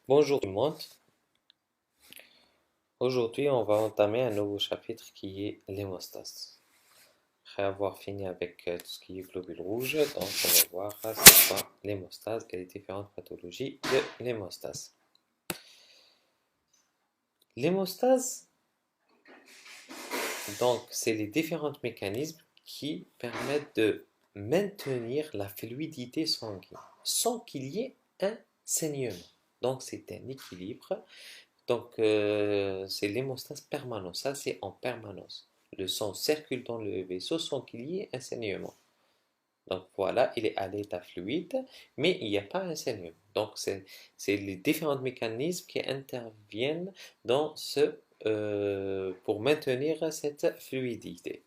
Bonjour tout le monde. Aujourd'hui, on va entamer un nouveau chapitre qui est l'hémostase. Après avoir fini avec tout ce qui est globules rouges, donc on va voir c'est quoi l'hémostase et les différentes pathologies de l'hémostase. L'hémostase, donc, c'est les différents mécanismes qui permettent de maintenir la fluidité sanguine sans qu'il y ait un saignement. Donc, c'est un équilibre. Donc, c'est l'hémostase permanente. Ça, c'est en permanence. Le sang circule dans le vaisseau sans qu'il y ait un saignement. Donc, voilà, il est à l'état fluide, mais il n'y a pas un saignement. Donc, c'est les différents mécanismes qui interviennent pour maintenir cette fluidité.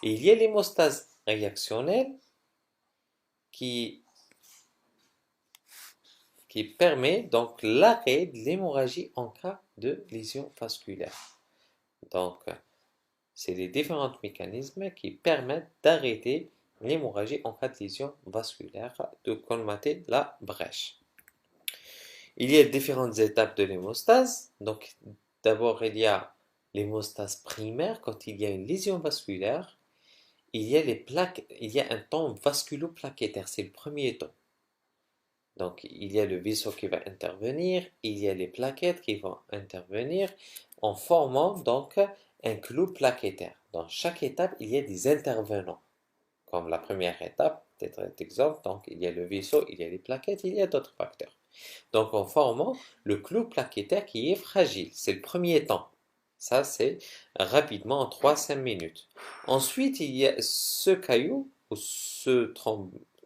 Et il y a l'hémostase réactionnelle qui, qui permet donc l'arrêt de l'hémorragie en cas de lésion vasculaire. Donc, c'est les différents mécanismes qui permettent d'arrêter l'hémorragie en cas de lésion vasculaire, de colmater la brèche. Il y a différentes étapes de l'hémostase. Donc, d'abord, il y a l'hémostase primaire. Quand il y a une lésion vasculaire, il y a un temps vasculoplaquettaire. C'est le premier temps. Donc, il y a le vaisseau qui va intervenir, il y a les plaquettes qui vont intervenir en formant donc un clou plaquettaire. Dans chaque étape, il y a des intervenants. Comme la première étape, peut-être un exemple, donc il y a le vaisseau, il y a les plaquettes, il y a d'autres facteurs. Donc, en formant le clou plaquettaire qui est fragile, c'est le premier temps. Ça, c'est rapidement en 3-5 minutes. Ensuite, il y a ce caillou ou ce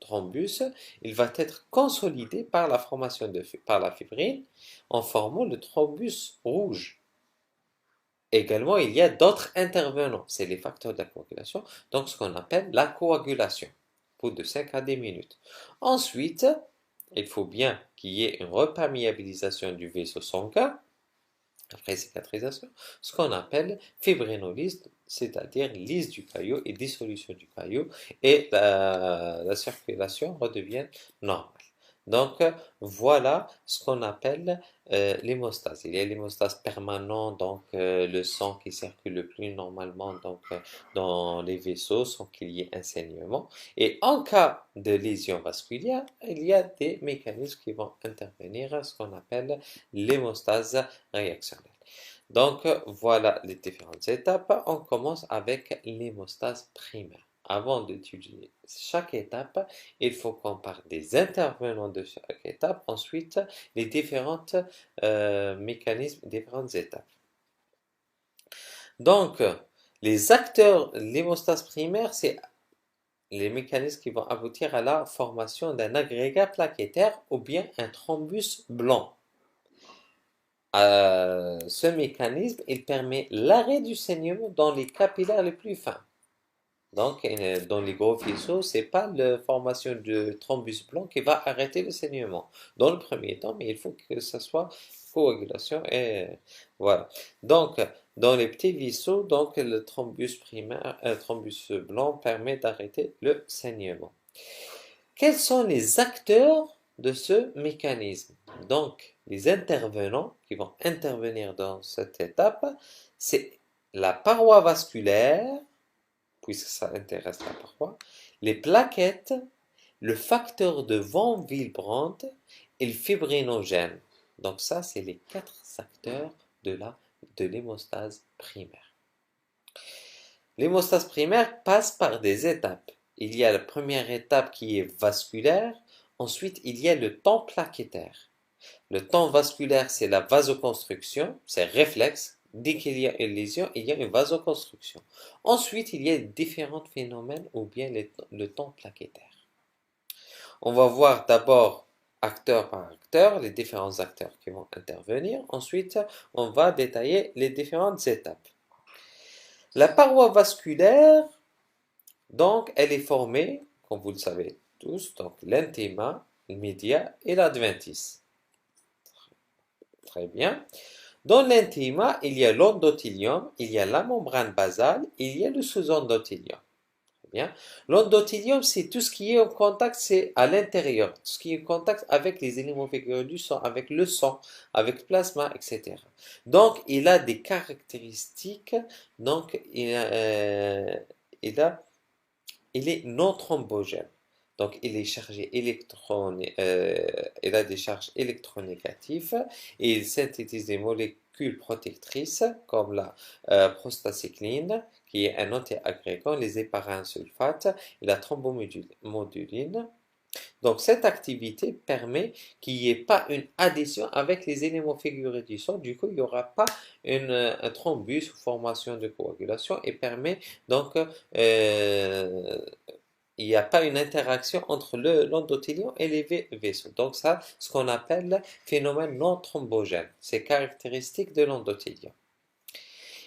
thrombus, il va être consolidé par la formation par la fibrine en formant le thrombus rouge. Également, il y a d'autres intervenants, c'est les facteurs de la coagulation, donc ce qu'on appelle la coagulation, pour de 5 à 10 minutes. Ensuite, il faut bien qu'il y ait une reperméabilisation du vaisseau sanguin, après cicatrisation, ce qu'on appelle fibrinolyse, c'est-à-dire lyse du caillot et dissolution du caillot, et la circulation redevient normale. Donc, voilà ce qu'on appelle l'hémostase. Il y a l'hémostase permanente, donc le sang qui circule le plus normalement dans les vaisseaux sans qu'il y ait un saignement. Et en cas de lésion vasculaire, il y a des mécanismes qui vont intervenir, ce qu'on appelle l'hémostase réactionnelle. Donc, voilà les différentes étapes. On commence avec l'hémostase primaire. Avant d'étudier chaque étape, il faut qu'on parle des intervenants de chaque étape, ensuite les différents mécanismes, différentes étapes. Donc, les acteurs, l'hémostase primaire, c'est les mécanismes qui vont aboutir à la formation d'un agrégat plaquettaire ou bien un thrombus blanc. Ce mécanisme, il permet l'arrêt du saignement dans les capillaires les plus fins. Donc, dans les gros faisceaux, c'est pas la formation de thrombus blanc qui va arrêter le saignement. Dans le premier temps, mais il faut que ça soit coagulation et voilà. Donc, dans les petits vaisseaux, donc le thrombus primaire, thrombus blanc permet d'arrêter le saignement. Quels sont les acteurs de ce mécanisme? Donc, les intervenants qui vont intervenir dans cette étape, c'est la paroi vasculaire, puisque ça intéresse la paroi, les plaquettes, le facteur de von Willebrand et le fibrinogène. Donc ça, c'est les 4 acteurs de l'hémostase primaire. L'hémostase primaire passe par des étapes. Il y a la première étape qui est vasculaire, ensuite il y a le temps plaquettaire. Le temps vasculaire, c'est la vasoconstruction, c'est réflexe. Dès qu'il y a une lésion, il y a une vasoconstruction. Ensuite, il y a différents phénomènes ou bien le temps plaquettaire. On va voir d'abord acteur par acteur, les différents acteurs qui vont intervenir. Ensuite, on va détailler les différentes étapes. La paroi vasculaire, donc, elle est formée, comme vous le savez tous, donc l'intima, le média et l'adventice. Très bien. Dans l'intima, il y a l'endothélium, il y a la membrane basale, il y a le sous-endothélium. Bien. L'endothélium, c'est tout ce qui est en contact, c'est à l'intérieur. Tout ce qui est en contact avec les éléments figurés du sang, avec le sang, avec le plasma, etc. Donc, il a des caractéristiques. Donc, il est non thrombogène. Donc, il est chargé il a des charges électronégatives et il synthétise des molécules protectrices comme la prostacycline, qui est un antiagrégant, les héparins sulfates et la thrombomoduline. Donc, cette activité permet qu'il n'y ait pas une adhésion avec les éléments figurés du sang. Du coup, il n'y aura pas un thrombus ou formation de coagulation et permet donc il n'y a pas une interaction entre l'endothélium et les vaisseaux. Donc ça, ce qu'on appelle phénomène non thrombogène. C'est caractéristique de l'endothélium.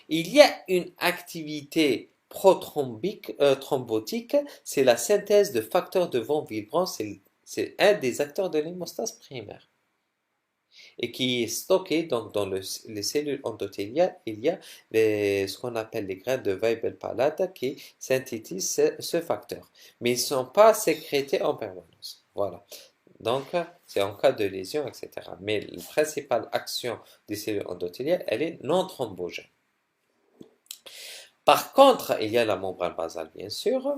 Il y a une activité thrombotique, c'est la synthèse de facteurs de von Willebrand, c'est un des acteurs de l'hémostase primaire et qui est stocké donc dans les cellules endothéliales. Il y a ce qu'on appelle les graines de Weibel-Palade qui synthétisent ce facteur, mais ils ne sont pas sécrétés en permanence. Voilà. Donc, c'est en cas de lésion, etc. Mais la principale action des cellules endothéliales, elle est non thrombogène. Par contre, il y a la membrane basale, bien sûr,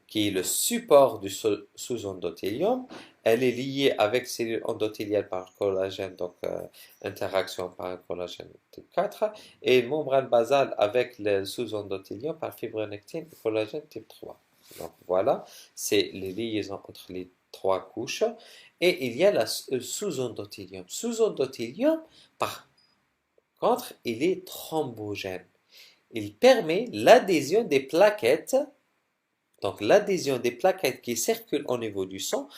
qui est le support du sous-endothélium. Elle est liée avec cellules endothéliales par collagène, donc interaction par collagène type 4, et une membrane basale avec le sous-endothélium par fibronectine et collagène type 3. Donc voilà, c'est les liaisons entre les trois couches. Et il y a le sous-endothélium. Sous-endothélium, par contre, il est thrombogène. Il permet l'adhésion des plaquettes, donc l'adhésion des plaquettes qui circulent au niveau du sang.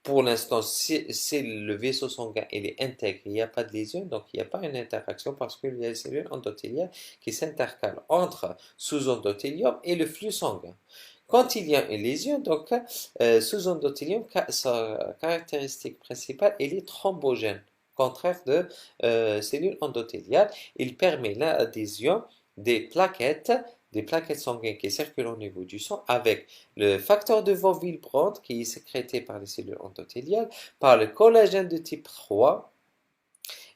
Pour l'instant, si le vaisseau sanguin il est intégré, il n'y a pas de lésion, donc il n'y a pas une interaction parce qu'il y a des cellules endothéliales qui s'intercalent entre sous-endothélium et le flux sanguin. Quand il y a une lésion, donc sous-endothélium, sa caractéristique principale, elle est thrombogène, contraire de cellules endothéliales. Il permet l'adhésion des plaquettes sanguines qui circulent au niveau du sang avec le facteur de von Willebrand qui est sécrété par les cellules endothéliales, par le collagène de type 3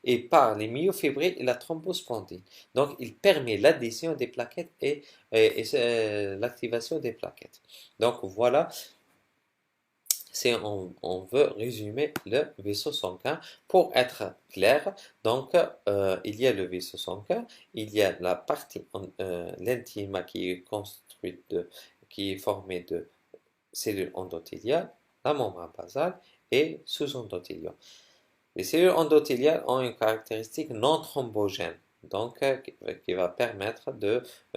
et par les myofibrilles et la thrombospondine. Donc, il permet l'adhésion des plaquettes et l'activation des plaquettes. Donc, voilà, on veut résumer le vaisseau sanguin pour être clair. Donc, il y a le vaisseau sanguin, il y a la partie, l'intima qui est qui est formée de cellules endothéliales, la membrane basale et sous-endothélium. Les cellules endothéliales ont une caractéristique non thrombogène, donc qui va permettre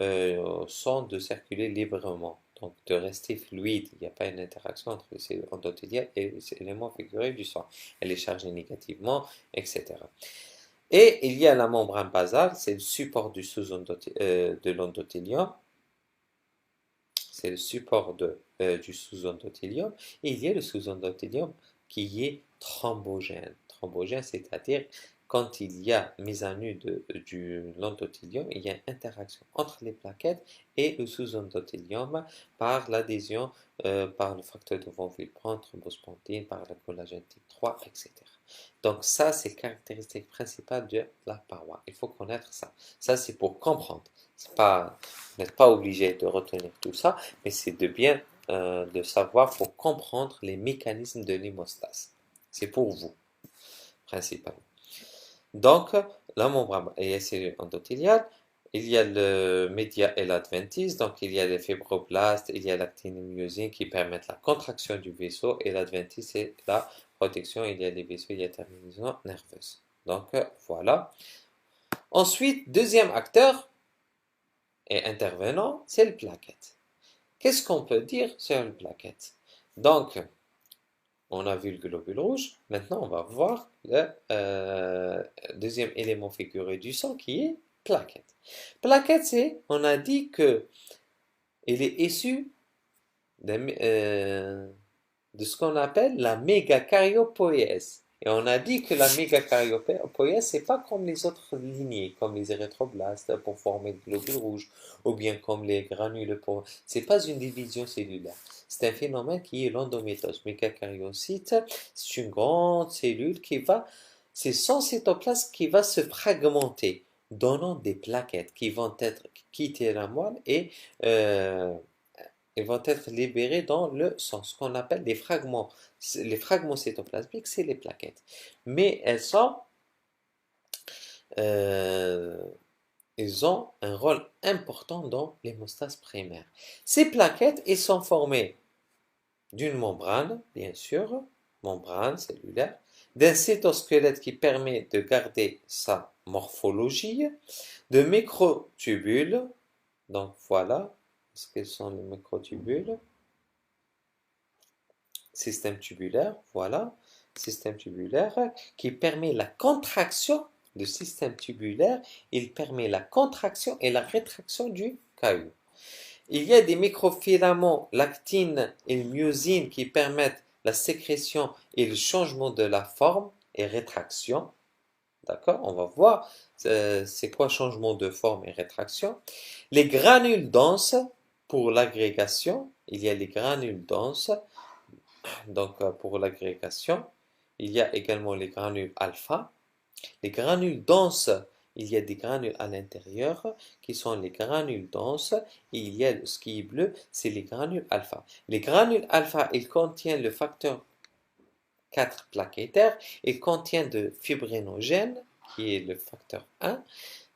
au sang de circuler librement, donc de rester fluide. Il n'y a pas une interaction entre les cellules endothéliales et les éléments figurés du sang. Elle est chargée négativement, etc. Et il y a la membrane basale, c'est le support de l'endothélium. C'est le support du sous-endothélium. Et il y a le sous-endothélium qui est thrombogène. Thrombogène, c'est-à-dire quand il y a mise à nu de l'endothélium, il y a une interaction entre les plaquettes et le sous-endothélium par l'adhésion par le facteur de von Willebrand, thrombospondine, par la collagène type 3, etc. Donc ça, c'est la caractéristique principale de la paroi. Il faut connaître ça. Ça, c'est pour comprendre. Vous n'êtes pas obligé de retenir tout ça, mais c'est de bien de savoir pour comprendre les mécanismes de l'hémostase. C'est pour vous, principalement. Donc, la membrane et les cellules endothéliales, il y a le média et l'adventice, donc il y a les fibroblastes, il y a l'actinomyosine qui permettent la contraction du vaisseau, et l'adventice c'est la protection, il y a les vaisseaux, il y a la terminaison nerveuse. Donc, voilà. Ensuite, deuxième acteur et intervenant, c'est le plaquette. Qu'est-ce qu'on peut dire sur une plaquette? Donc, on a vu le globule rouge. Maintenant, on va voir le deuxième élément figuré du sang qui est plaquette. Plaquette, on a dit que il est issu de ce qu'on appelle la mégacaryopoïèse. Et on a dit que la mégacaryopoïèse, c'est pas comme les autres lignées, comme les érythroblastes pour former le globule rouge, ou bien comme les granules pour... C'est pas une division cellulaire. C'est un phénomène qui est l'endométriose. Mégacaryocyte, c'est une grande cellule qui va... C'est son cytoplasme qui va se fragmenter, donnant des plaquettes qui vont être quitter la moelle euh, et vont être libérées dans le sang, ce qu'on appelle des fragments. Les fragments cytoplasmiques, c'est les plaquettes. Mais euh, elles ont un rôle important dans l'hémostase primaire. Ces plaquettes, elles sont formées d'une membrane, bien sûr, membrane cellulaire, d'un cytosquelette qui permet de garder sa morphologie, de microtubules, donc voilà, ce que sont les microtubules, système tubulaire, voilà, système tubulaire qui permet la contraction, le système tubulaire, il permet la contraction et la rétraction du caillou. Il y a des microfilaments lactine et myosine qui permettent la sécrétion et le changement de la forme et rétraction. D'accord? On va voir c'est quoi changement de forme et rétraction. Les granules denses pour l'agrégation. Il y a les granules denses. Donc pour l'agrégation, il y a également les granules alpha. Les granules denses, il y a des granules à l'intérieur qui sont les granules denses et il y a ce qui est bleu, c'est les granules alpha. Les granules alpha, ils contiennent le facteur 4 plaquettaire, ils contiennent de fibrinogène qui est le facteur 1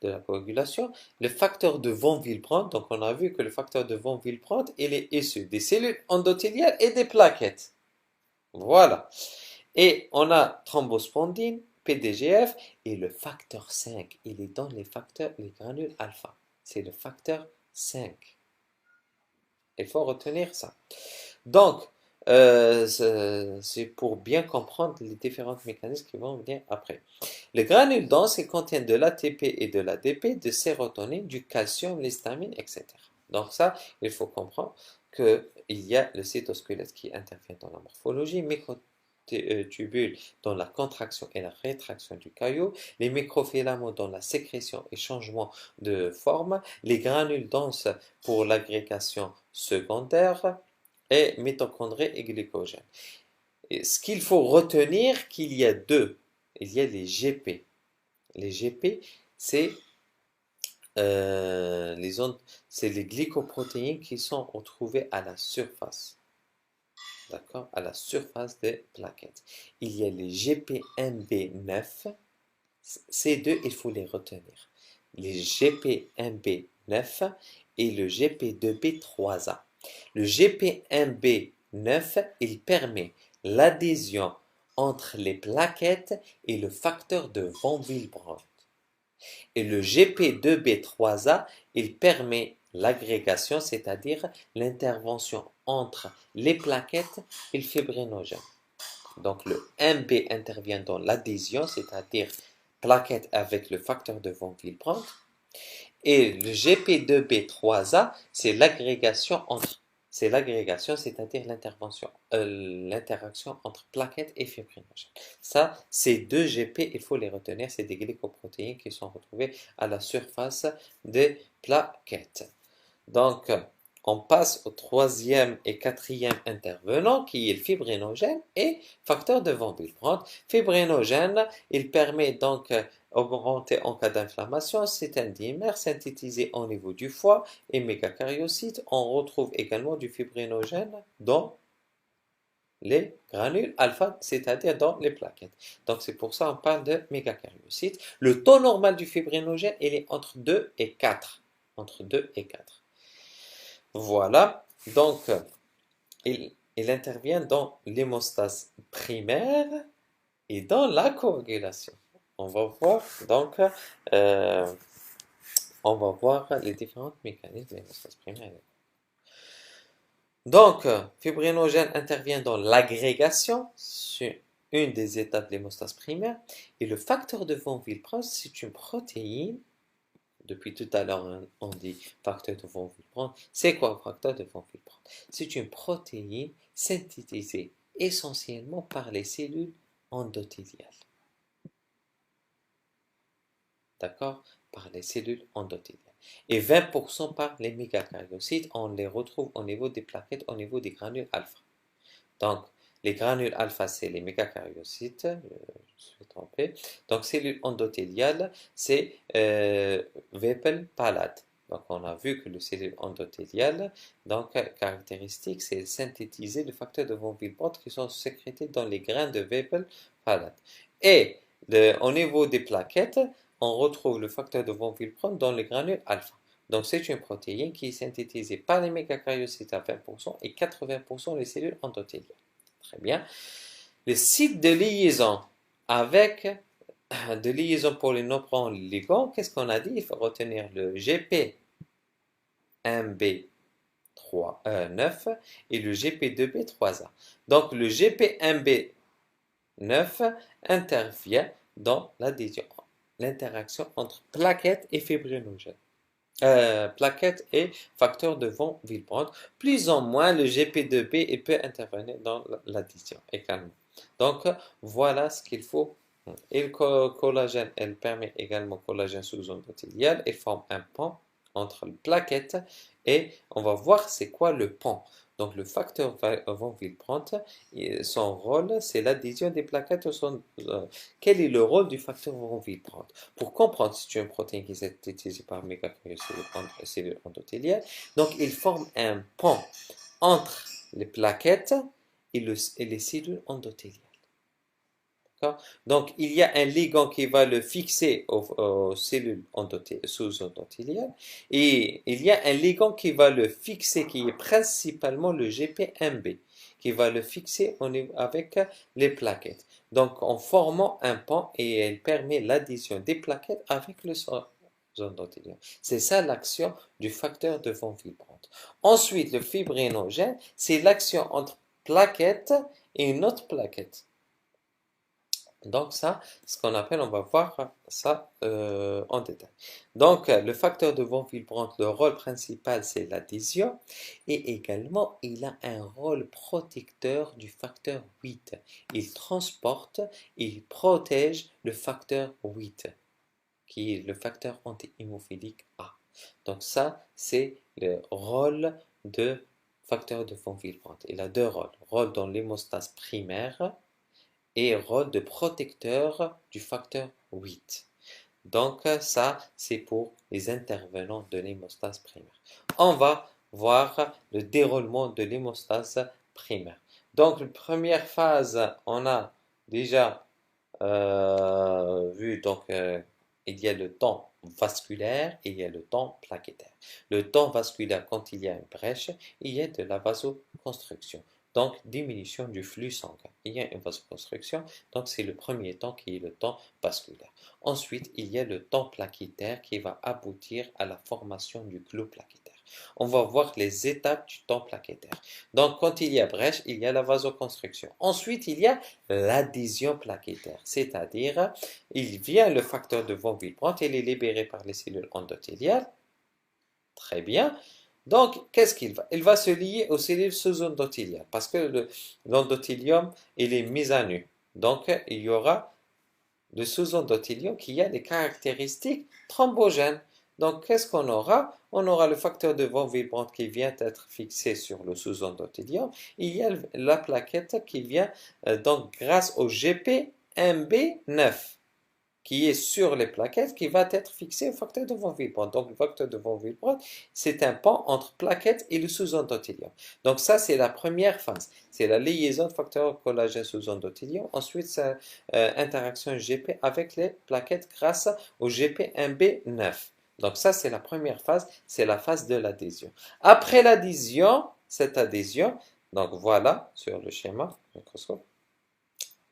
de la coagulation, le facteur de von Willebrand, donc on a vu que le facteur de von Willebrand, il est issu des cellules endothéliales et des plaquettes. Voilà. Et on a thrombospondine, PDGF et le facteur 5. Il est dans les granules alpha. C'est le facteur 5. Il faut retenir ça. Donc, c'est pour bien comprendre les différents mécanismes qui vont venir après. Les granules denses contiennent de l'ATP et de l'ADP, de sérotonine, du calcium, l'histamine, etc. Donc ça, il faut comprendre qu'il y a le cytosquelette qui intervient dans la morphologie, microtubules dans la contraction et la rétraction du caillou, les microfilaments dans la sécrétion et changement de forme, les granules denses pour l'agrégation secondaire, et mitochondries et glycogène. Et ce qu'il faut retenir, qu'il y a deux. Il y a les GP. Les GP, c'est c'est les glycoprotéines qui sont retrouvées à la surface. D'accord? À la surface des plaquettes. Il y a les GP1B9. Ces deux, il faut les retenir. Les GP1B9 et le GP2B3A. Le GP1B9, il permet l'adhésion entre les plaquettes et le facteur de von Willebrand. Et le GP2B3A, il permet l'agrégation, c'est-à-dire l'intervention entre les plaquettes et le fibrinogène. Donc le 1B intervient dans l'adhésion, c'est-à-dire plaquette avec le facteur de von Willebrand. Et le GP2B3A, c'est l'agrégation, c'est-à-dire l'interaction entre plaquettes et fibrinogènes. Ça, ces deux GP, il faut les retenir, c'est des glycoprotéines qui sont retrouvées à la surface des plaquettes. Donc, on passe au troisième et quatrième intervenant qui est le fibrinogène et facteur de von Willebrand. Fibrinogène, il permet donc augmenter en cas d'inflammation. C'est un dimère synthétisé au niveau du foie et mégacaryocyte. On retrouve également du fibrinogène dans les granules alpha, c'est-à-dire dans les plaquettes. Donc c'est pour ça qu'on parle de mégacaryocyte. Le taux normal du fibrinogène, il est entre 2 et 4. Entre 2 et 4. Voilà, donc il intervient dans l'hémostase primaire et dans la coagulation. On va voir donc les différents mécanismes de l'hémostase primaire. Donc, fibrinogène intervient dans l'agrégation, c'est une des étapes de l'hémostase primaire, et le facteur de von Willebrand, c'est une protéine. Depuis tout à l'heure, on dit facteur de von Willebrand. C'est quoi un facteur de von Willebrand? C'est une protéine synthétisée essentiellement par les cellules endothéliales. D'accord? Par les cellules endothéliales. Et 20% par les mégakaryocytes, on les retrouve au niveau des plaquettes, au niveau des granules alpha. Donc, les granules alpha, c'est les mégakaryocytes, je suis trompé. Donc, cellules endothéliales, c'est Whipple palade. Donc, on a vu que le cellule endothéliale, donc, caractéristique, c'est synthétiser le facteur de von Willebrand qui sont sécrétés dans les grains de Whipple palade. Et au niveau des plaquettes, on retrouve le facteur de von Willebrand dans les granules alpha. Donc, c'est une protéine qui est synthétisée par les mégakaryocytes à 20% et 80% les cellules endothéliales. Très bien. Les sites de liaison avec de liaison pour les non ligands, qu'est-ce qu'on a dit? Il faut retenir le GP1B9 et le GP2B3A. Donc, le GP1B9 intervient dans l'adhésion, l'interaction entre plaquettes et fibrinogènes. Plaquettes et facteurs de von Willebrand. Plus ou moins, le GP2B il peut intervenir dans l'addition également. Donc, voilà ce qu'il faut. Et le collagène, elle permet également collagène sous-endothélial et forme un pont entre les plaquettes et on va voir c'est quoi le pont. Donc, le facteur von Willebrand, son rôle, c'est l'adhésion des plaquettes. Quel est le rôle du facteur von Willebrand? Pour comprendre si tu as une protéine qui est synthétisée par mégakaryocytes endothéliales, donc il forme un pont entre les plaquettes et les cellules endothéliales. Donc, il y a un ligand qui va le fixer aux cellules sous-endothéliales et il y a un ligand qui va le fixer, qui est principalement le GP1B, qui va le fixer avec les plaquettes. Donc, en formant un pont et elle permet l'adhésion des plaquettes avec le sous-endothélium. C'est ça l'action du facteur de von Willebrand. Ensuite, le fibrinogène, c'est l'action entre plaquettes et une autre plaquette. Donc ça, ce qu'on appelle, on va voir ça en détail. Donc le facteur de von Willebrand, le rôle principal, c'est l'adhésion et également il a un rôle protecteur du facteur 8. Il transporte, il protège le facteur 8, qui est le facteur anti-hémophilique A. Donc ça, c'est le rôle de facteur de von Willebrand. Il a deux rôles. Rôle dans l'hémostase primaire et rôle de protecteur du facteur 8. Donc ça, c'est pour les intervenants de l'hémostase primaire. On va voir le déroulement de l'hémostase primaire. Donc, la première phase, on a déjà vu, donc, il y a le temps vasculaire et il y a le temps plaquettaire. Le temps vasculaire, quand il y a une brèche, il y a de la vasoconstriction. Donc, diminution du flux sanguin. Il y a une vasoconstriction, donc c'est le premier temps qui est le temps vasculaire. Ensuite, il y a le temps plaquettaire qui va aboutir à la formation du clot plaquettaire. On va voir les étapes du temps plaquettaire. Donc, quand il y a brèche, il y a la vasoconstriction. Ensuite, il y a l'adhésion plaquettaire, c'est-à-dire, il vient le facteur de von Willebrand, il est libéré par les cellules endothéliales. Très bien. Donc, qu'est-ce qu'il va? Il va se lier aux cellules sous-endothéliales parce que l'endothélium, il est mis à nu. Donc, il y aura le sous-endothélium qui a des caractéristiques thrombogènes. Donc, qu'est-ce qu'on aura? On aura le facteur de von Willebrand qui vient être fixé sur le sous-endothélium. Il y a la plaquette qui vient, donc, grâce au GP1B9 qui est sur les plaquettes, qui va être fixé au facteur de von Willebrand. Donc, le facteur de von Willebrand, c'est un pont entre plaquettes et le sous-endothélium. Donc, ça, c'est la première phase. C'est la liaison de facteur collagène sous-endothélium. Ensuite, c'est interaction GP avec les plaquettes grâce au GP1B9. Donc, ça, c'est la première phase. C'est la phase de l'adhésion. Après l'adhésion, cette adhésion, donc voilà, sur le schéma, microscope.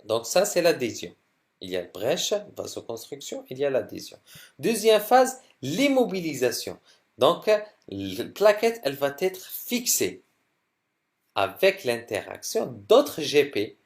Donc, ça, c'est l'adhésion. Il y a brèche, vasoconstriction, il y a l'adhésion. Deuxième phase, l'immobilisation. Donc, la plaquette, elle va être fixée avec l'interaction d'autres GP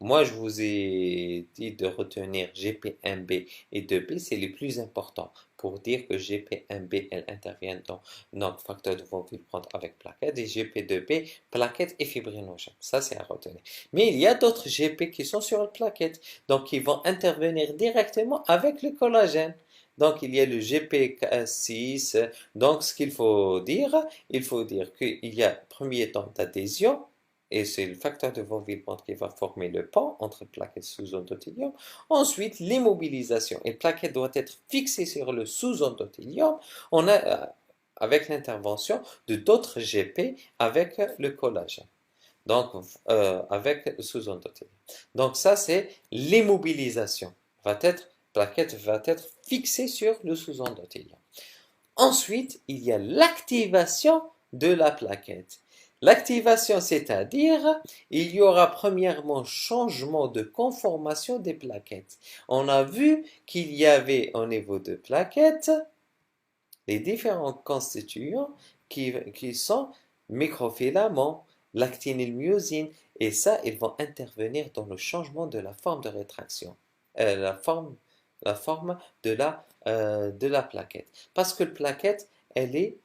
Moi, je vous ai dit de retenir GP1B et 2B, c'est les plus importants pour dire que GP1B, elle intervient dans notre facteur de von Willebrand avec plaquettes et GP2B, plaquettes et fibrinogènes. Ça, c'est à retenir. Mais il y a d'autres GP qui sont sur la plaquette, donc ils vont intervenir directement avec le collagène. Donc, il y a le GP6. Donc, ce qu'il faut dire, il faut dire qu'il y a premier temps d'adhésion, et c'est le facteur de von Willebrand qui va former le pont entre plaquettes sous-endothélium. Ensuite, l'immobilisation. Et la plaquette doit être fixée sur le sous-endothélium avec l'intervention de d'autres GP avec le collagène. Donc, avec le sous-endothélium. Donc, ça, c'est l'immobilisation. Plaquette va être fixée sur le sous-endothélium. Ensuite, il y a l'activation de la plaquette. L'activation, c'est-à-dire, il y aura premièrement changement de conformation des plaquettes. On a vu qu'il y avait au niveau de plaquettes les différents constituants qui sont microfilaments, l'actinylmyosine, et ça, ils vont intervenir dans le changement de la forme de rétraction, la forme de la plaquette. Parce que la plaquette, elle est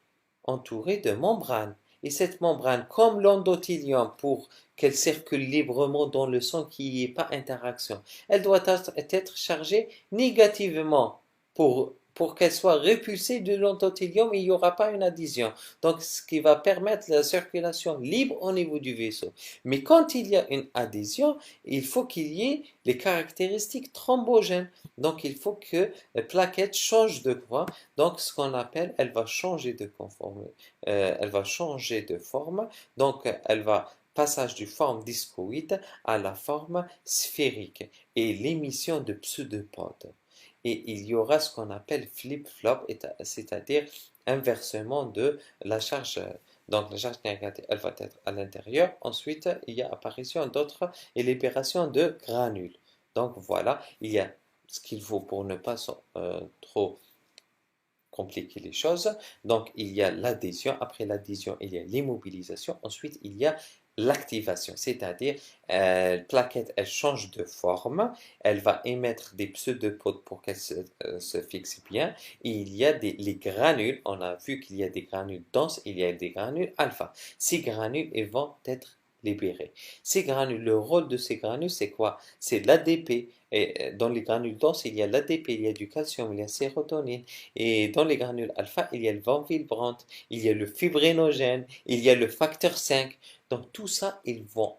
entourée de membranes. Et cette membrane, comme l'endothélium, pour qu'elle circule librement dans le sang, qu'il n'y ait pas interaction, elle doit être chargée négativement pour qu'elle soit repulsée de l'endothélium, il n'y aura pas une adhésion. Donc, ce qui va permettre la circulation libre au niveau du vaisseau. Mais quand il y a une adhésion, il faut qu'il y ait les caractéristiques thrombogènes. Donc, il faut que la plaquette change de quoi. Donc, ce qu'on appelle, elle va changer de elle va changer de forme. Donc, elle va passage du forme discoïde à la forme sphérique et l'émission de pseudopodes. Et il y aura ce qu'on appelle flip-flop, c'est-à-dire inversement de la charge. Donc la charge négative, elle va être à l'intérieur. Ensuite, il y a apparition d'autres et libération de granules. Donc voilà, il y a ce qu'il faut pour ne pas trop compliquer les choses. Donc, il y a l'adhésion. Après l'adhésion, il y a l'immobilisation. Ensuite, il y a l'activation, c'est-à-dire la plaquette, elle change de forme, elle va émettre des pseudopodes pour qu'elle se fixe bien. Et il y a les granules, on a vu qu'il y a des granules denses, il y a des granules alpha. Ces granules, ils vont être libérés. Ces granules, le rôle de ces granules, c'est quoi? C'est l'ADP. Et dans les granules denses, il y a l'ADP, il y a du calcium, il y a la sérotonine. Et dans les granules alpha, il y a le von Willebrand, il y a le fibrinogène, il y a le facteur 5. Donc tout ça, ils vont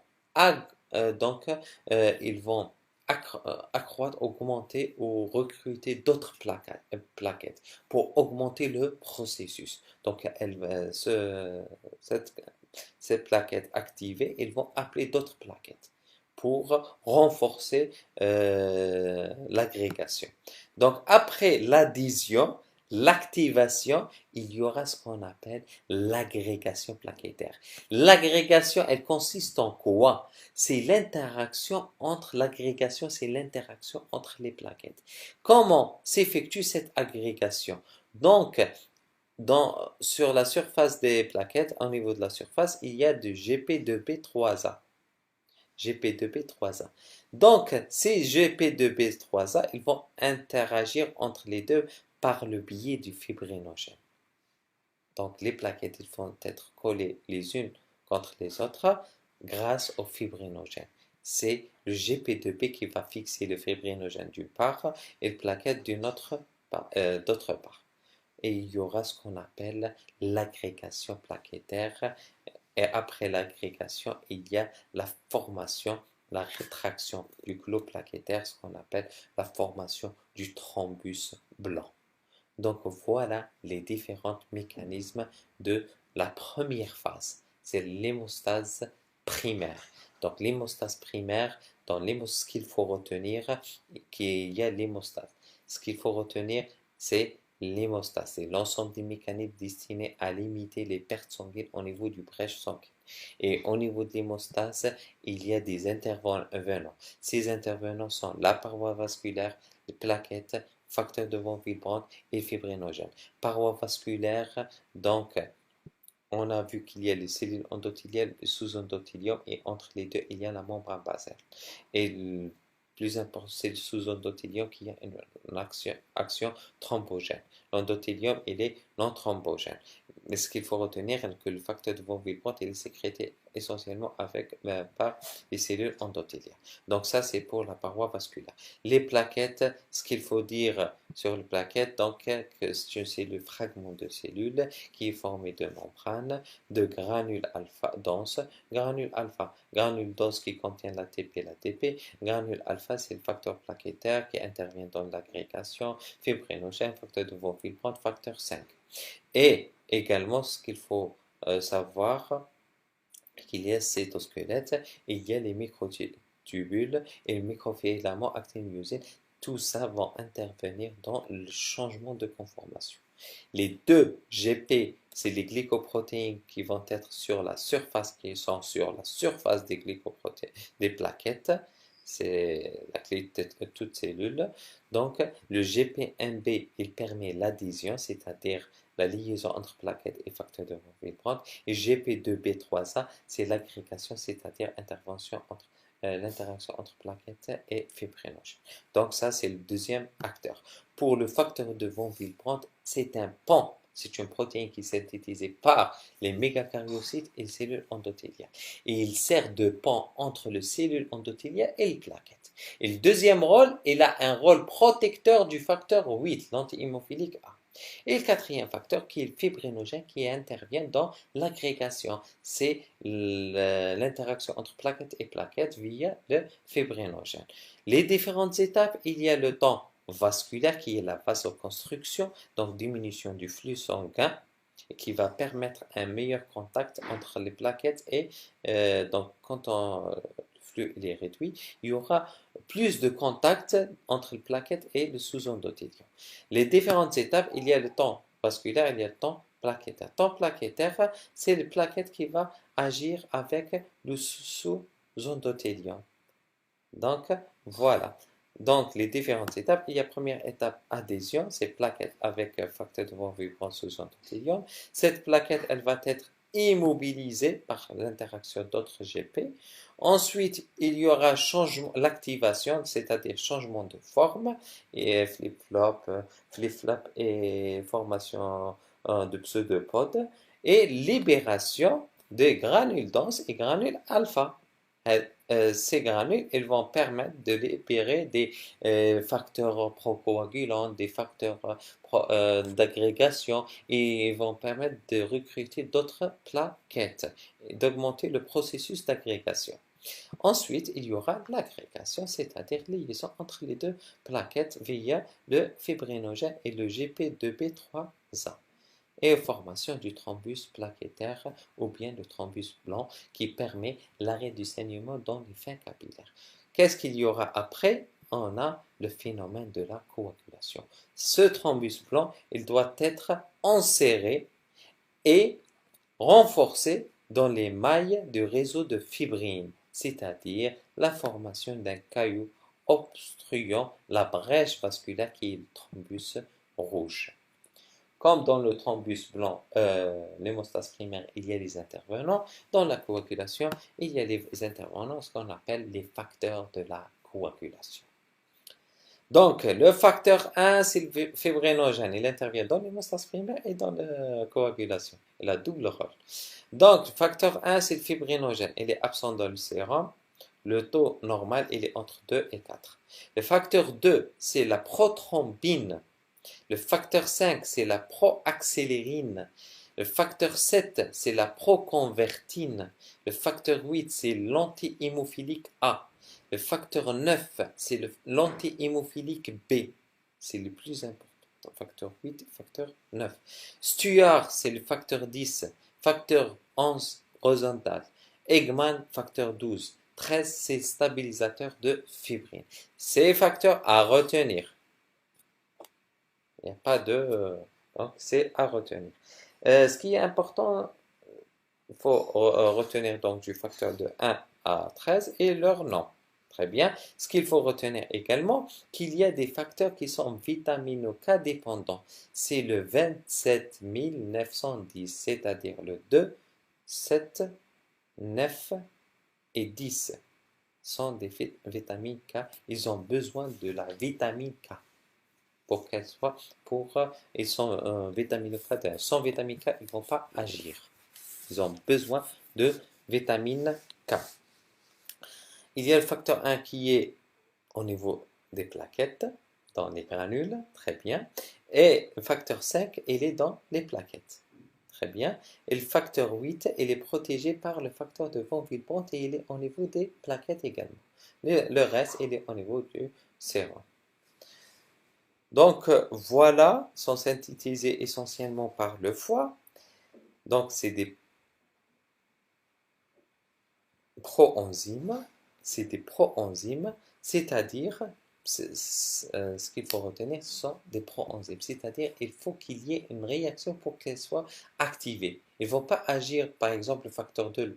accroître, augmenter ou recruter d'autres plaquettes pour augmenter le processus. Donc cette, cette plaquette activée, ils vont appeler d'autres plaquettes pour renforcer l'agrégation. Donc après l'adhésion, l'activation, il y aura ce qu'on appelle l'agrégation plaquettaire. L'agrégation, elle consiste en quoi? C'est l'interaction entre l'agrégation, c'est l'interaction entre les plaquettes. Comment s'effectue cette agrégation? Donc, sur la surface des plaquettes, au niveau de la surface, il y a du GP2B3A. GP2B3A. Donc, ces GP2B3A, ils vont interagir entre les deux par le biais du fibrinogène. Donc, les plaquettes ils vont être collées les unes contre les autres grâce au fibrinogène. C'est le GP2B qui va fixer le fibrinogène d'une part et la plaquette d'autre part. Et il y aura ce qu'on appelle l'agrégation plaquettaire. Et après l'agrégation, il y a la formation, la rétraction du clos plaquettaire, ce qu'on appelle la formation du thrombus blanc. Donc voilà les différents mécanismes de la première phase. C'est l'hémostase primaire. Donc l'hémostase primaire, ce qu'il faut retenir, qu'il y a l'hémostase. Ce qu'il faut retenir, c'est l'hémostase. C'est l'ensemble des mécanismes destinés à limiter les pertes sanguines au niveau du brèche sanguine. Et au niveau de l'hémostase, il y a des intervenants. Ces intervenants sont la paroi vasculaire, les plaquettes, facteur de von Willebrand et fibrinogène. Paroi vasculaire, donc on a vu qu'il y a les cellules endothéliales et sous-endothélium et entre les deux, il y a la membrane basale. Et le plus important, c'est le sous-endothélium qui a une action thrombogène. L'endothélium, il est non thrombogène. Mais ce qu'il faut retenir, c'est que le facteur de von Willebrand, il est sécrété essentiellement par les cellules endothéliales. Donc ça, c'est pour la paroi vasculaire. Les plaquettes, ce qu'il faut dire sur les plaquettes, donc que c'est le fragment de cellule qui est formé de membranes, de granules alpha denses, granules denses qui contiennent l'ATP et l'ATP, granules alpha, c'est le facteur plaquettaire qui intervient dans l'agrégation, fibrinogène, facteur de von Willebrand, facteur 5. Et également, ce qu'il faut savoir, qu'il y a cytosquelette, il y a les microtubules et les microfilaments actin-myosine. Tout ça va intervenir dans le changement de conformation. Les deux GP, c'est les glycoprotéines qui vont être sur la surface, qui sont sur la surface des glycoprotéines, des plaquettes. C'est la clé de toute cellule. Donc, le GP1B, il permet l'adhésion, c'est-à-dire la liaison entre plaquettes et facteurs de von Willebrand. Et GP2B3A, c'est l'agrégation, c'est-à-dire l'interaction entre plaquettes et fibrinogènes. Donc ça, c'est le deuxième acteur. Pour le facteur de von Willebrand, c'est un pont. C'est une protéine qui est synthétisée par les mégakaryocytes et les cellules endothéliales. Et il sert de pont entre les cellules endothéliales et les plaquettes. Et le deuxième rôle, il a un rôle protecteur du facteur 8, l'anti-hémophilique A. Et le quatrième facteur qui est le fibrinogène qui intervient dans l'agrégation. C'est l'interaction entre plaquettes et plaquettes via le fibrinogène. Les différentes étapes, il y a le temps vasculaire qui est la vasoconstriction, donc diminution du flux sanguin qui va permettre un meilleur contact entre les plaquettes et donc quand le flux est réduit, il y aura plus de contact entre les plaquettes et le sous-endothélium. Les différentes étapes, il y a le temps vasculaire, il y a le temps plaquettaire. Le temps plaquettaire, c'est les plaquettes qui va agir avec le sous-endothélium. Donc, voilà. Donc, les différentes étapes, il y a première étape adhésion, c'est plaquette avec facteur de von Willebrand sous endothélium. Cette plaquette, elle va être immobilisée par l'interaction d'autres GP. Ensuite, il y aura l'activation, c'est-à-dire changement de forme, et flip-flop et formation de pseudopodes, et libération des granules denses et granules alpha. Ces granules, elles vont permettre de libérer des facteurs procoagulants, des facteurs d'agrégation et vont permettre de recruter d'autres plaquettes et d'augmenter le processus d'agrégation. Ensuite, il y aura l'agrégation, c'est-à-dire liaison entre les deux plaquettes via le fibrinogène et le GP2B3A et formation du thrombus plaquettaire ou bien le thrombus blanc qui permet l'arrêt du saignement dans les fins capillaires. Qu'est-ce qu'il y aura après? On a le phénomène de la coagulation. Ce thrombus blanc, il doit être enserré et renforcé dans les mailles du réseau de fibrine, c'est-à-dire la formation d'un caillou obstruant la brèche vasculaire qui est le thrombus rouge. Comme dans le thrombus blanc, l'hémostase primaire, il y a les intervenants. Dans la coagulation, il y a les intervenants, ce qu'on appelle les facteurs de la coagulation. Donc, le facteur 1, c'est le fibrinogène. Il intervient dans l'hémostase primaire et dans la coagulation. Il a double rôle. Donc, le facteur 1, c'est le fibrinogène. Il est absent dans le sérum. Le taux normal, il est entre 2 et 4. Le facteur 2, c'est la prothrombine. Le facteur 5, c'est la proaccélérine. Le facteur 7, c'est la proconvertine. Le facteur 8, c'est l'anti-hémophilique A. Le facteur 9, c'est l'anti-hémophilique B. C'est le plus important. Facteur 8 et facteur 9. Stuart, c'est le facteur 10. Facteur 11, Rosenthal. Eggman, facteur 12. 13, c'est stabilisateur de fibrine. Ces facteurs à retenir. Il n'y a pas de... donc, c'est à retenir. Ce qui est important, il faut retenir donc du facteur de 1 à 13 et leur nom. Très bien. Ce qu'il faut retenir également, qu'il y a des facteurs qui sont vitamino-K dépendants. C'est le 27910, c'est-à-dire le 2, 7, 9 et 10 sont des vitamines K. Ils ont besoin de la vitamine K pour qu'elle soit, ils sont vitamino-K. Sans vitamine K, ils ne vont pas agir. Ils ont besoin de vitamine K. Il y a le facteur 1 qui est au niveau des plaquettes, dans les granules, très bien. Et le facteur 5, il est dans les plaquettes. Très bien. Et le facteur 8, il est protégé par le facteur de von Willebrand et il est au niveau des plaquettes également. Le reste, il est au niveau du sérum. Donc, voilà, sont synthétisés essentiellement par le foie. Donc, c'est des proenzymes. C'est des proenzymes, c'est-à-dire, ce qu'il faut retenir, ce sont des proenzymes. C'est-à-dire, il faut qu'il y ait une réaction pour qu'elle soit activée. Ils ne vont pas agir, par exemple, le facteur 2,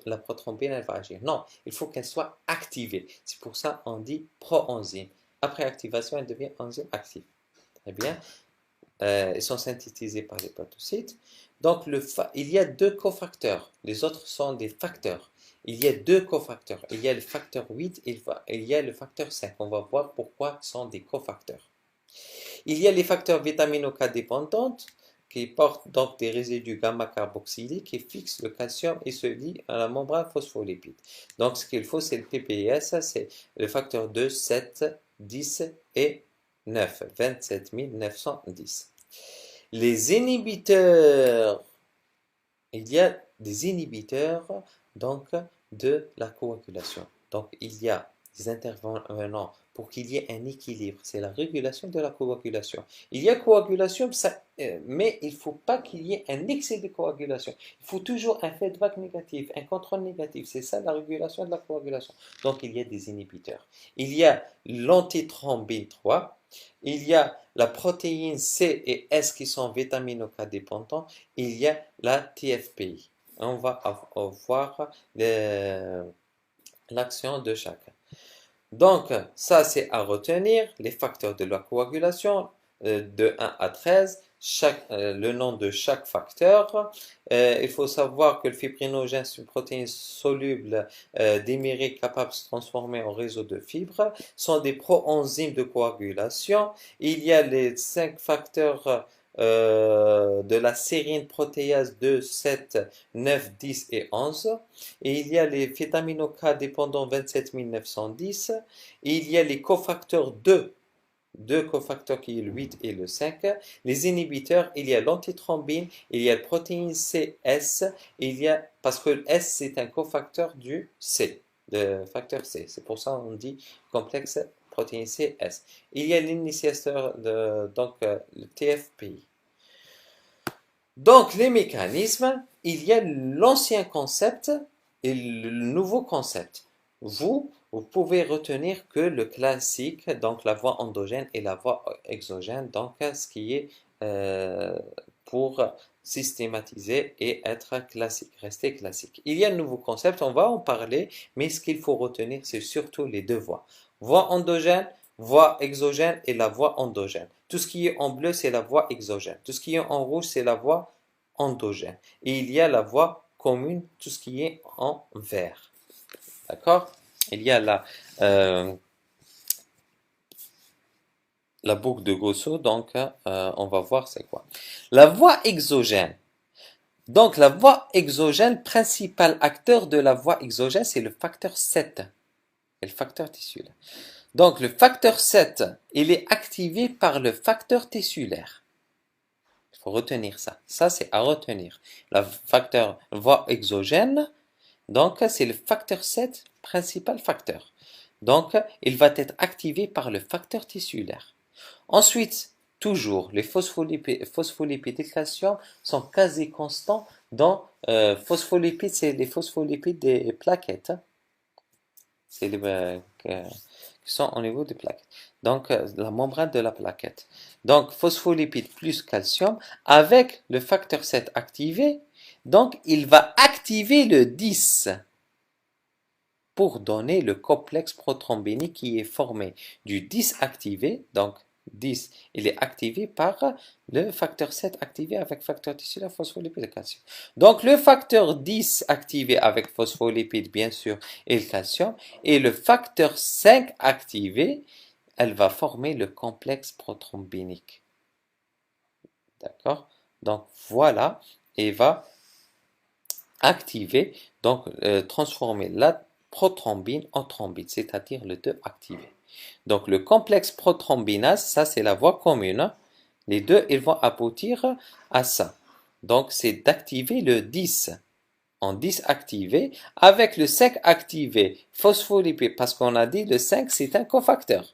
la prothrombine, elle va agir. Non, il faut qu'elle soit activée. C'est pour ça qu'on dit proenzyme. Après activation, elle devient enzyme active. Très bien. Ils sont synthétisés par les hépatocytes. Donc, il y a deux cofacteurs. Les autres sont des facteurs. Il y a deux cofacteurs. Il y a le facteur 8 et il y a le facteur 5. On va voir pourquoi ce sont des cofacteurs. Il y a les facteurs vitamino-K dépendantes qui portent donc des résidus gamma-carboxyliques qui fixent le calcium et se lient à la membrane phospholipide. Donc, ce qu'il faut, c'est le PPS, c'est le facteur 2, 7, 10 et 9, 27 910. Les inhibiteurs, il y a des inhibiteurs donc de la coagulation. Donc il y a des intervenants pour qu'il y ait un équilibre, c'est la régulation de la coagulation. Il y a coagulation, mais il ne faut pas qu'il y ait un excès de coagulation. Il faut toujours un feedback négatif, un contrôle négatif. C'est ça la régulation de la coagulation. Donc il y a des inhibiteurs. Il y a l'antithrombine 3. Il y a la protéine C et S qui sont vitamino-K dépendants. Il y a la TFPI. On va voir l'action de chacun. Donc, ça c'est à retenir, les facteurs de la coagulation de 1 à 13, le nom de chaque facteur. Il faut savoir que le fibrinogène, c'est une protéine soluble dimérique capable de se transformer en réseau de fibres, sont des proenzymes de coagulation. Il y a les 5 facteurs de la sérine protéase 2, 7, 9, 10 et 11. Et il y a les vitamino-K dépendants 27 910. Et il y a les cofacteurs 2 cofacteurs qui est le 8 et le 5. Les inhibiteurs, il y a l'antithrombine, il y a la protéine CS, parce que le S c'est un cofacteur du C, le facteur C. C'est pour ça qu'on dit complexe protéine CS. Il y a l'initiateur, donc le TFPI. Donc les mécanismes, il y a l'ancien concept et le nouveau concept. Vous pouvez retenir que le classique, donc la voie endogène et la voie exogène, donc ce qui est pour systématiser et être classique, rester classique. Il y a un nouveau concept, on va en parler, mais ce qu'il faut retenir, c'est surtout les deux voies. Voie endogène, voie exogène et la voie endogène. Tout ce qui est en bleu, c'est la voie exogène. Tout ce qui est en rouge, c'est la voie endogène. Et il y a la voie commune, tout ce qui est en vert. D'accord? Il y a la boucle de Gosso, donc on va voir c'est quoi. La voie exogène. Donc la voie exogène, principal acteur de la voie exogène, c'est le facteur 7. Et le facteur tissulaire. Donc le facteur 7, il est activé par le facteur tissulaire. Il faut retenir ça. Ça, c'est à retenir. Le facteur voie exogène, donc c'est le facteur 7, principal facteur. Donc, il va être activé par le facteur tissulaire. Ensuite, toujours, les phospholipides et le calcium sont quasi constants dans phospholipides, c'est les phospholipides des plaquettes. C'est les qui sont au niveau des plaquettes. Donc, la membrane de la plaquette. Donc, phospholipides plus calcium avec le facteur 7 activé. Donc, il va activer le 10. pour donner le complexe prothrombinique qui est formé du 10 activé, donc 10, il est activé par le facteur 7 activé avec facteur tissulaire phospholipide calcium. Donc le facteur 10 activé avec phospholipide bien sûr et le calcium, et le facteur 5 activé, elle va former le complexe prothrombinique. D'accord? Donc voilà, et va activer, donc transformer la prothrombine en thrombine, c'est-à-dire le 2 activé. Donc le complexe prothrombinase, ça c'est la voie commune. Les deux, ils vont aboutir à ça. Donc c'est d'activer le 10 en 10 activé avec le 5 activé phospholipide, parce qu'on a dit le 5 c'est un cofacteur.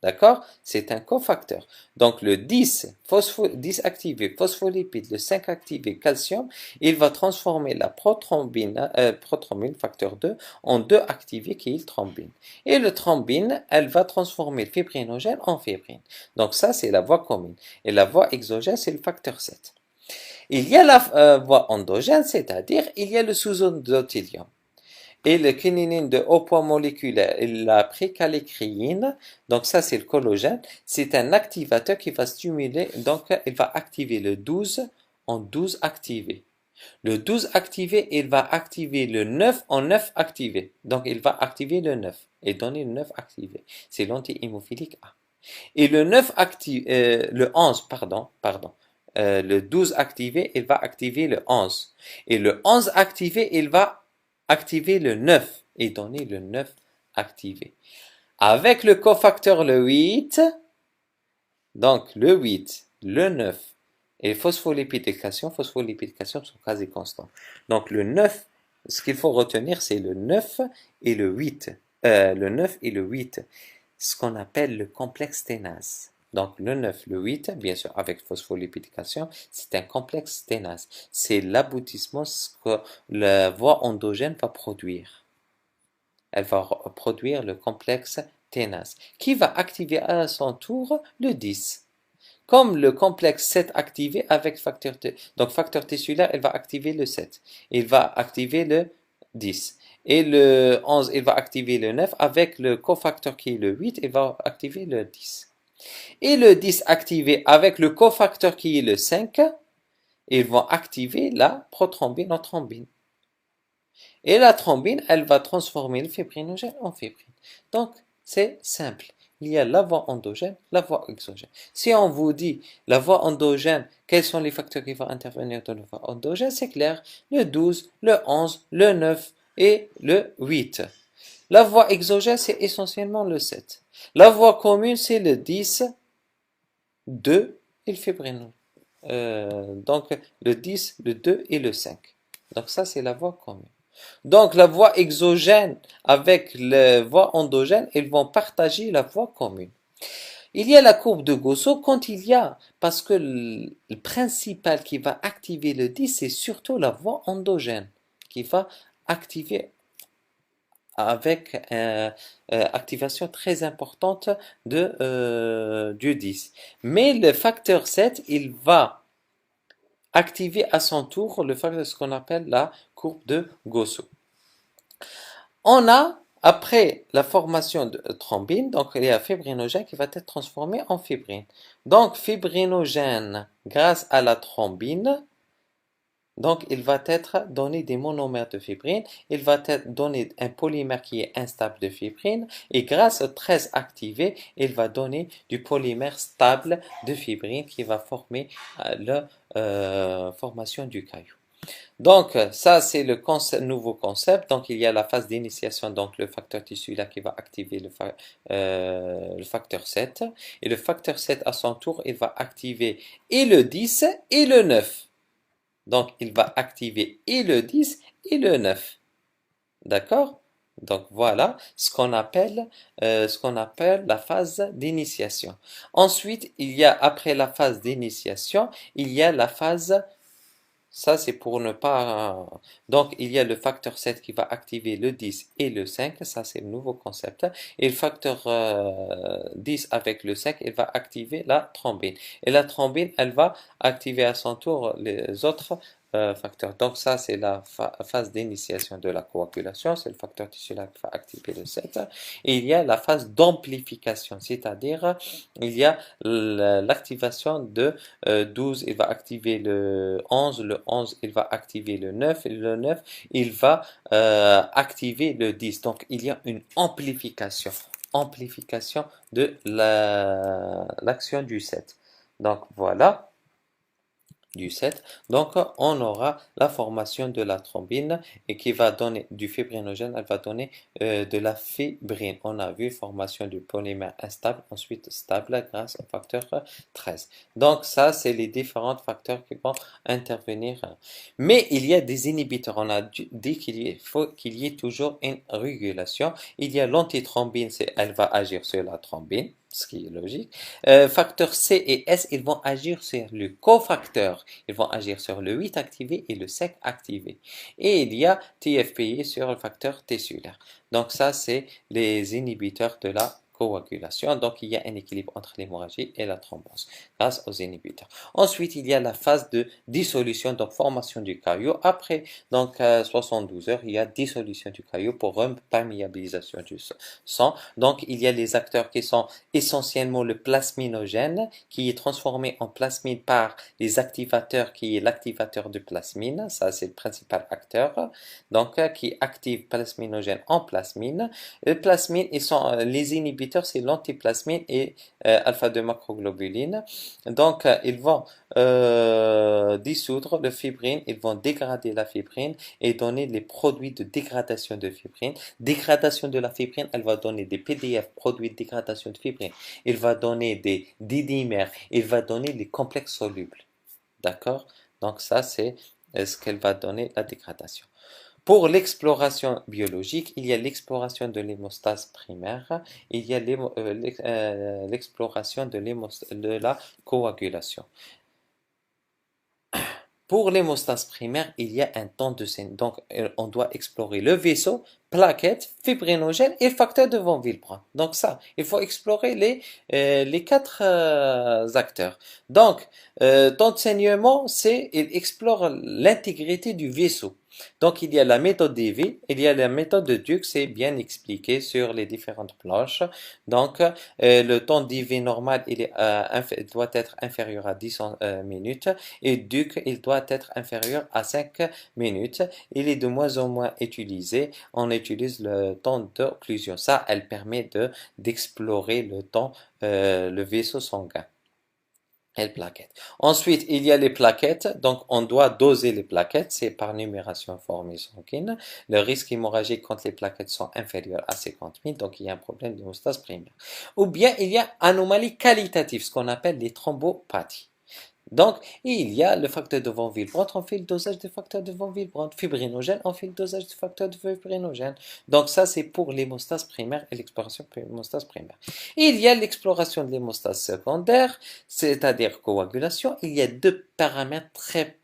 D'accord? C'est un cofacteur. Donc le 10 activé phospholipide, le 5 activé calcium, il va transformer la prothrombine facteur 2 en 2 activé qui est le thrombine. Et le thrombine, elle va transformer le fibrinogène en fibrine. Donc ça, c'est la voie commune. Et la voie exogène, c'est le facteur 7. Il y a la voie endogène, c'est-à-dire il y a le sous-endothélium. Et le kininine de haut poids moléculaire et la précalécrine, donc ça c'est le collagène, c'est un activateur qui va stimuler, donc il va activer le 12 en 12 activé. Le 12 activé, il va activer le 9 en 9 activé. Donc il va activer le 9 et donner le 9 activé. C'est l'anti-hémophilique A. Et le 9 activé, le 11, pardon. Le 12 activé, il va activer le 11. Et le 11 activé, il va activer le 9 et donner le 9 activé. Avec le cofacteur le 8, donc le 8, le 9 et phospholipide et calcium sont quasi constants. Donc le 9, ce qu'il faut retenir, c'est le 9 et le 8. Le 9 et le 8, ce qu'on appelle le complexe ténase. Donc le 9, le 8, bien sûr avec phospholipide et calcium, c'est un complexe ténase. C'est l'aboutissement ce que la voie endogène va produire. Elle va produire le complexe ténase, qui va activer à son tour le 10. Comme le complexe 7 activé avec facteur T. Donc facteur tissulaire, il va activer le 7. Il va activer le 10. Et le 11, il va activer le 9. Avec le cofacteur qui est le 8, il va activer le 10. Et le 10 activé avec le cofacteur qui est le 5, ils vont activer la prothrombine en thrombine. Et la thrombine, elle va transformer le fibrinogène en fibrine. Donc, c'est simple. Il y a la voie endogène, la voie exogène. Si on vous dit la voie endogène, quels sont les facteurs qui vont intervenir dans la voie endogène, c'est clair. Le 12, le 11, le 9 et le 8. La voie exogène, c'est essentiellement le 7. La voie commune, c'est le 10, 2 et le fibrinogène. Donc, le 10, le 2 et le 5. Donc, ça, c'est la voie commune. Donc, la voie exogène avec la voie endogène, ils vont partager la voie commune. Il y a la courbe de Gosso quand il y a, parce que le principal qui va activer le 10, c'est surtout la voie endogène, qui va activer avec activation très importante du 10. Mais le facteur 7, il va activer à son tour le facteur, ce qu'on appelle la courbe de Gosso. On a, après la formation de thrombine, donc il y a fibrinogène qui va être transformé en fibrine. Donc fibrinogène, grâce à la thrombine, donc il va être donné des monomères de fibrine, il va être donné un polymère qui est instable de fibrine, et grâce au 13 activé, il va donner du polymère stable de fibrine qui va former la formation du caillou. Donc, ça, c'est le nouveau concept. Donc, il y a la phase d'initiation, donc le facteur tissulaire qui va activer le facteur 7. Et le facteur 7, à son tour, il va activer et le 10 et le 9. Donc, il va activer et le 10 et le 9. D'accord? Donc, voilà ce qu'on appelle la phase d'initiation. Ensuite, après la phase d'initiation, il y a la phase. Ça, c'est pour ne pas. Donc, il y a le facteur 7 qui va activer le 10 et le 5. Ça, c'est le nouveau concept. Et le facteur 10 avec le 5, il va activer la thrombine. Et la thrombine, elle va activer à son tour les autres facteurs. Donc ça, c'est la phase d'initiation de la coagulation, c'est le facteur tissulaire qui va activer le 7. Et il y a la phase d'amplification, c'est-à-dire il y a l'activation de 12, il va activer le 11 il va activer le 9, et le 9, il va activer le 10. Donc il y a une amplification de l'action du 7. Donc voilà du 7. Donc, on aura la formation de la thrombine et qui va donner du fibrinogène, elle va donner de la fibrine. On a vu formation du polymère instable, ensuite stable grâce au facteur 13. Donc, ça, c'est les différents facteurs qui vont intervenir. Mais il y a des inhibiteurs. On a dit faut qu'il y ait toujours une régulation. Il y a l'antithrombine, elle va agir sur la thrombine, ce qui est logique. Facteurs C et S, ils vont agir sur le cofacteur. Ils vont agir sur le 8 activé et le 5 activé. Et il y a TFPI sur le facteur tissulaire. Donc ça, c'est les inhibiteurs de la coagulation. Donc il y a un équilibre entre l'hémorragie et la thrombose grâce aux inhibiteurs. Ensuite, il y a la phase de dissolution, donc formation du caillot. Après donc 72 heures, il y a dissolution du caillot pour imperméabilisation du sang. Donc il y a les acteurs qui sont essentiellement le plasminogène qui est transformé en plasmine par les activateurs qui est l'activateur de plasmine, ça c'est le principal acteur, donc qui active plasminogène en plasmine. Le plasmine, les inhibiteurs, c'est l'antiplasmine et alpha-2 macroglobuline. Donc ils vont dissoudre le fibrine, ils vont dégrader la fibrine et donner les produits de dégradation de fibrine. Dégradation de la fibrine, elle va donner des PDF, produits de dégradation de fibrine. Il va donner des didymères, il va donner les complexes solubles. D'accord? Donc ça, c'est ce qu'elle va donner, la dégradation. Pour l'exploration biologique, il y a l'exploration de l'hémostase primaire, il y a l'exploration de la coagulation. Pour l'hémostase primaire, il y a un temps de scène. Donc, on doit explorer le vaisseau, plaquettes, fibrinogène et facteur de von Willebrand. Donc ça, il faut explorer les quatre acteurs. Donc, temps de saignement, il explore l'intégrité du vaisseau. Donc, il y a la méthode d'Evy, il y a la méthode de Duke, c'est bien expliqué sur les différentes planches. Donc, le temps d'Evy normal, il doit être inférieur à 10 minutes et Duke, il doit être inférieur à 5 minutes. Il est de moins en moins utilisé. On utilise le temps d'occlusion. Ça, elle permet d'explorer le temps, le vaisseau sanguin. Et les plaquettes. Ensuite, il y a les plaquettes. Donc, on doit doser les plaquettes. C'est par numération formée sanguine. Le risque hémorragique quand les plaquettes sont inférieures à 50 000. Donc, il y a un problème d'hémostase primaire. Ou bien, il y a anomalie qualitative, ce qu'on appelle les thrombopathies. Donc, il y a le facteur de von Willebrand, on fait le dosage du facteur de von Willebrand. Fibrinogène, on fait le dosage du facteur de fibrinogène. Donc, ça, c'est pour l'hémostase primaire et l'exploration de l'hémostase primaire. Il y a l'exploration de l'hémostase secondaire, c'est-à-dire coagulation. Il y a deux paramètres très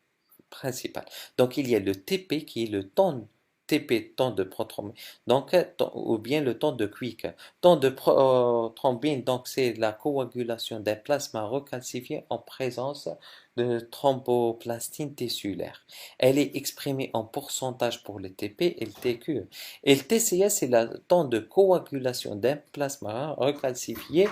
principaux. Donc, il y a le TP qui est le temps TP, temps de prothrombine, donc, ou bien le temps de Quick. Temps de thrombine, donc c'est la coagulation d'un plasma recalcifié en présence de thromboplastine tissulaire. Elle est exprimée en pourcentage pour le TP et le TQ. Et le TCS, c'est le temps de coagulation d'un plasma recalcifié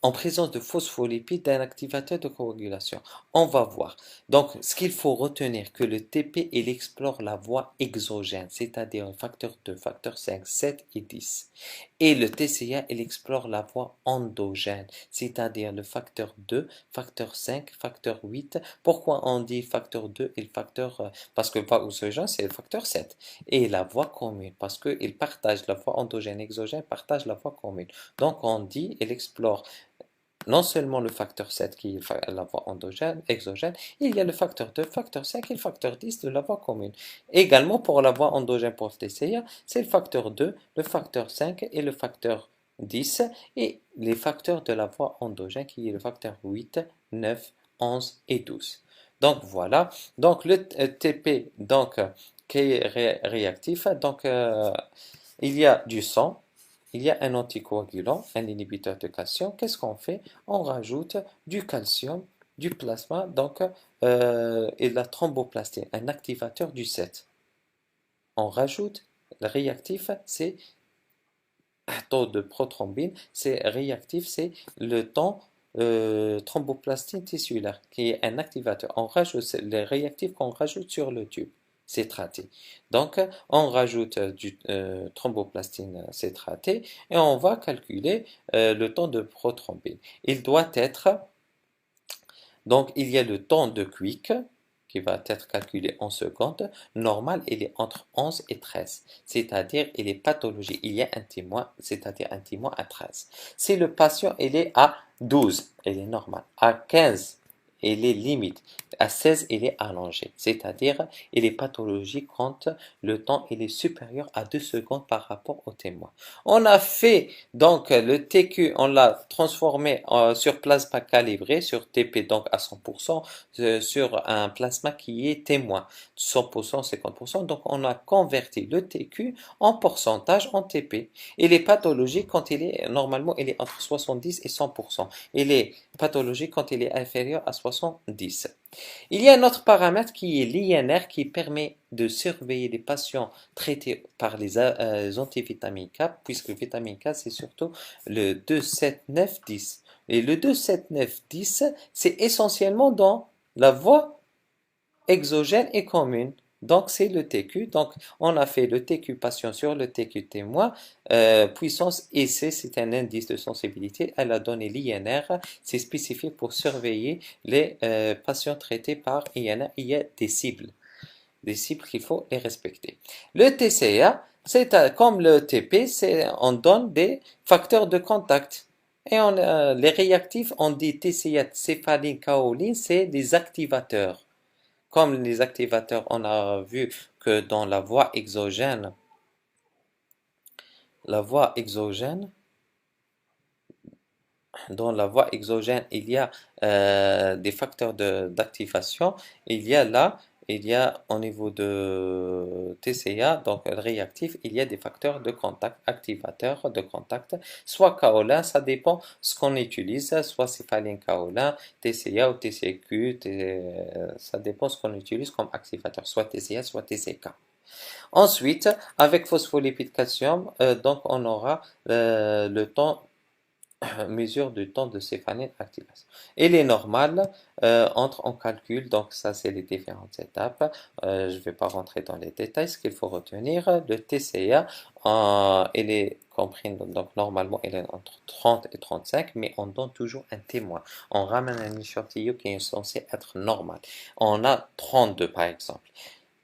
en présence de phospholipides d'un activateur de coagulation. On va voir. Donc, ce qu'il faut retenir, que le TP, il explore la voie exogène, c'est-à-dire facteur 2, facteur 5, 7 et 10. Et le TCA, il explore la voie endogène, c'est-à-dire le facteur 2, facteur 5, facteur 8. Pourquoi on dit facteur 2 et le facteur... parce que le voie exogène, c'est le facteur 7. Et la voie commune, parce qu'ils partagent la voie endogène et exogène, partagent la voie commune. Donc, on dit, il explore non seulement le facteur 7 qui est la voie endogène, exogène, il y a le facteur 2, facteur 5 et le facteur 10 de la voie commune. Également pour la voie endogène pour le TCA, c'est le facteur 2, le facteur 5 et le facteur 10 et les facteurs de la voie endogène qui est le facteur 8, 9, 11 et 12. Donc voilà, donc le TP donc, qui est réactif, donc il y a du sang, il y a un anticoagulant, un inhibiteur de calcium. Qu'est-ce qu'on fait? On rajoute du calcium du plasma, donc, et la thromboplastine, un activateur du 7. On rajoute le réactif, c'est taux de prothrombine, c'est réactif, c'est le temps thromboplastine tissulaire, qui est un activateur. On rajoute les réactifs qu'on rajoute sur le tube citraté. Donc, on rajoute du thromboplastine citraté et on va calculer le temps de prothrombine. Il doit être, donc, il y a le temps de Quick qui va être calculé en secondes. Normal, il est entre 11 et 13, c'est-à-dire il est pathologique. Il y a un témoin, c'est-à-dire un témoin à 13. Si le patient il est à 12, il est normal. À 15, il est limite. À 16, il est allongé, c'est-à-dire il est pathologique quand le temps il est supérieur à 2 secondes par rapport au témoin. On a fait donc le TQ, on l'a transformé sur plasma calibré, sur TP donc à 100%, sur un plasma qui est témoin, 100%, 50%. Donc on a converti le TQ en pourcentage en TP. Il est pathologique quand il est, normalement, il est entre 70 et 100%. Il est pathologique quand il est inférieur à 70. Il y a un autre paramètre qui est l'INR qui permet de surveiller les patients traités par les antivitamines K, puisque vitamine K, c'est surtout le 2, 7, 9, 10. Et le 2, 7, 9, 10, c'est essentiellement dans la voie exogène et commune. Donc, c'est le TQ. Donc, on a fait le TQ patient sur le TQ témoin. Puissance EC, c'est un indice de sensibilité. Elle a donné l'INR. C'est spécifique pour surveiller les patients traités par INR. Il y a des cibles qu'il faut les respecter. Le TCA, c'est comme le TP, on donne des facteurs de contact. Et les réactifs, on dit TCA, céphaline, kaoline, c'est des activateurs. Comme les activateurs, on a vu que dans la voie exogène, dans la voie exogène, il y a des facteurs d'activation. Il y a là, il y a au niveau de TCA, donc réactif, il y a des facteurs de contact, activateurs de contact, soit kaolin, ça dépend ce qu'on utilise, soit céphaline kaolin, TCA ou TCQ, ça dépend ce qu'on utilise comme activateur, soit TCA, soit TCK. Ensuite, avec phospholipide calcium, donc on aura le temps mesure du temps de céphaline activation. Et les normales entrent en calcul, donc ça c'est les différentes étapes. Je ne vais pas rentrer dans les détails, ce qu'il faut retenir, le TCA, il est compris, donc normalement il est entre 30 et 35, mais on donne toujours un témoin. On ramène un échantillon qui est censé être normal. On a 32 par exemple.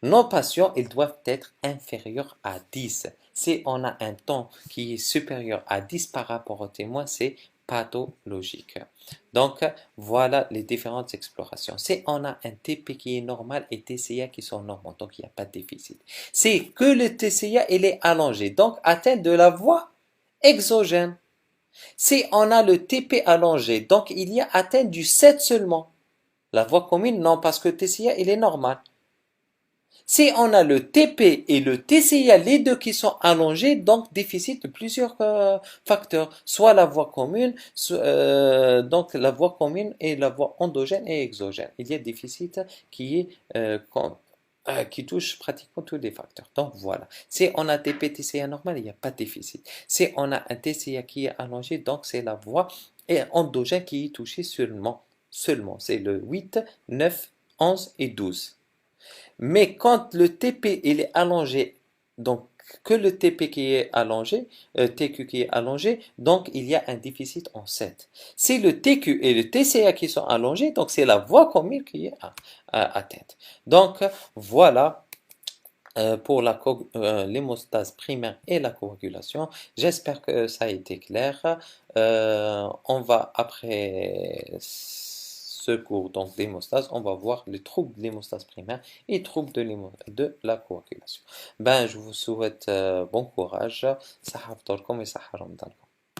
Nos patients, ils doivent être inférieurs à 10. Si on a un temps qui est supérieur à 10 par rapport au témoin, c'est pathologique. Donc, voilà les différentes explorations. Si on a un TP qui est normal et TCA qui sont normaux, donc il n'y a pas de déficit. C'est que le TCA, il est allongé, donc atteint de la voie exogène. Si on a le TP allongé, donc il y a atteint du 7 seulement. La voie commune, non, parce que TCA, il est normal. Si on a le TP et le TCA, les deux qui sont allongés, donc déficit de plusieurs facteurs, soit la voie commune, donc la voie commune et la voie endogène et exogène. Il y a déficit qui est qui touche pratiquement tous les facteurs. Donc voilà. Si on a TP, TCA normal, il n'y a pas de déficit. Si on a un TCA qui est allongé, donc c'est la voie endogène qui est touchée seulement. Seulement. C'est le 8, 9, 11 et 12. Mais quand le TP il est allongé, donc que le TP qui est allongé, TQ qui est allongé, donc il y a un déficit en 7. Si le TQ et le TCA qui sont allongés, donc c'est la voie commune qui est atteinte. Donc voilà pour l'hémostase primaire et la coagulation. J'espère que ça a été clair. On va après ce cours donc d'hémostase, on va voir les troubles de l'hémostase primaire et troubles de la coagulation. Ben, je vous souhaite bon courage. Sahaf Dolkom et Sahar Ramadan.